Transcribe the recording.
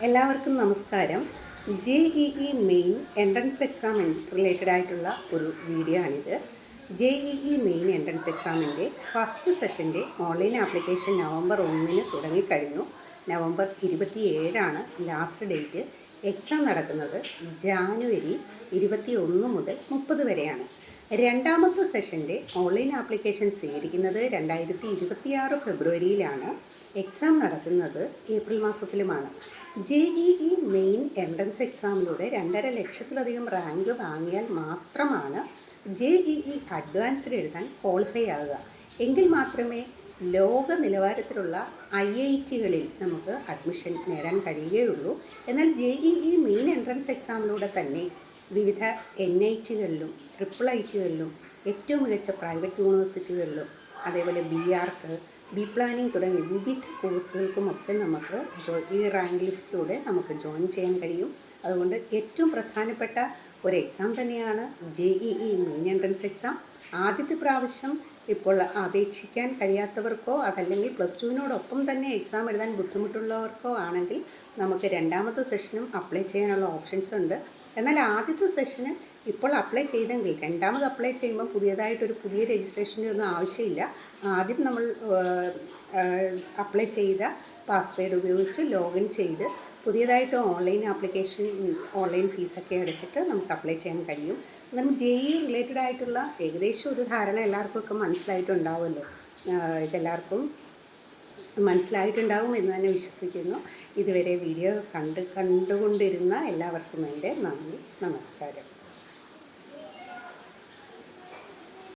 എല്ലാവർക്കും നമസ്കാരം. JEE main entrance exam related ആയിട്ടുള്ള ഒരു വീഡിയോ ആണിത്. JEE മെയിൻ എൻട്രൻസ് എക്സാമിൻ്റെ ഫസ്റ്റ് സെഷൻ്റെ ഓൺലൈൻ ആപ്ലിക്കേഷൻ നവംബർ 1 തുടങ്ങിക്കഴിഞ്ഞു. November 27 last date. എക്സാം നടക്കുന്നത് ജാനുവരി 21 മുതൽ 30 വരെയാണ്. രണ്ടാമത്തെ സെഷൻ്റെ ഓൺലൈൻ ആപ്ലിക്കേഷൻ സ്വീകരിക്കുന്നത് 2026 ഫെബ്രുവരിയിലാണ്. എക്സാം നടക്കുന്നത് ഏപ്രിൽ മാസത്തിലുമാണ്. JEE മെയിൻ എൻട്രൻസ് എക്സാമിലൂടെ 2.5 ലക്ഷത്തിലധികം റാങ്ക് വാങ്ങിയാൽ മാത്രമാണ് JEE അഡ്വാൻസ്ഡ് എഴുതാൻ ക്വാളിഫൈ ആകുക. എങ്കിൽ മാത്രമേ ലോക നിലവാരത്തിലുള്ള IITകളിൽ നമുക്ക് അഡ്മിഷൻ നേടാൻ കഴിയുകയുള്ളൂ. എന്നാൽ JEE മെയിൻ എൻട്രൻസ് എക്സാമിലൂടെ തന്നെ വിവിധ NITകളിലും IIITകളിലും ഏറ്റവും മികച്ച പ്രൈവറ്റ് യൂണിവേഴ്സിറ്റികളിലും അതേപോലെ BArc, B പ്ലാനിംഗ് തുടങ്ങിയ വിവിധ കോഴ്സുകൾക്കുമൊക്കെ നമുക്ക് ഈ റാങ്ക് ലിസ്റ്റിലൂടെ നമുക്ക് ജോയിൻ ചെയ്യാൻ കഴിയും. അതുകൊണ്ട് ഏറ്റവും പ്രധാനപ്പെട്ട ഒരു എക്സാം തന്നെയാണ് JEE മെയിൻ എൻട്രൻസ് എക്സാം. ആദ്യത്തെ പ്രാവശ്യം ഇപ്പോൾ അപേക്ഷിക്കാൻ കഴിയാത്തവർക്കോ അതല്ലെങ്കിൽ +2 തന്നെ എക്സാം എഴുതാൻ ബുദ്ധിമുട്ടുള്ളവർക്കോ ആണെങ്കിൽ നമുക്ക് രണ്ടാമത്തെ സെഷനും അപ്ലൈ ചെയ്യാനുള്ള ഓപ്ഷൻസ് ഉണ്ട്. എന്നാൽ ആദ്യത്തെ സെഷന് ഇപ്പോൾ അപ്ലൈ ചെയ്തെങ്കിൽ രണ്ടാമത് അപ്ലൈ ചെയ്യുമ്പോൾ പുതിയ രജിസ്ട്രേഷൻ്റെ ഒന്നും ആവശ്യമില്ല. ആദ്യം നമ്മൾ അപ്ലൈ ചെയ്ത പാസ്വേഡ് ഉപയോഗിച്ച് ലോഗിൻ ചെയ്ത് പുതിയതായിട്ട് ഓൺലൈൻ ഫീസൊക്കെ അടച്ചിട്ട് നമുക്ക് അപ്ലൈ ചെയ്യാൻ കഴിയും. നമുക്ക് JEE റിലേറ്റഡ് ആയിട്ടുള്ള ഏകദേശം ഒരു ധാരണ എല്ലാവർക്കും മനസ്സിലായിട്ടുണ്ടാവുമല്ലോ. ഇതെല്ലാവർക്കും മനസ്സിലായിട്ടുണ്ടാകും എന്ന് തന്നെ വിശ്വസിക്കുന്നു. ഇതുവരെ വീഡിയോ കണ്ടുകൊണ്ടിരുന്ന എല്ലാവർക്കും എൻ്റെ നന്ദി, നമസ്കാരം.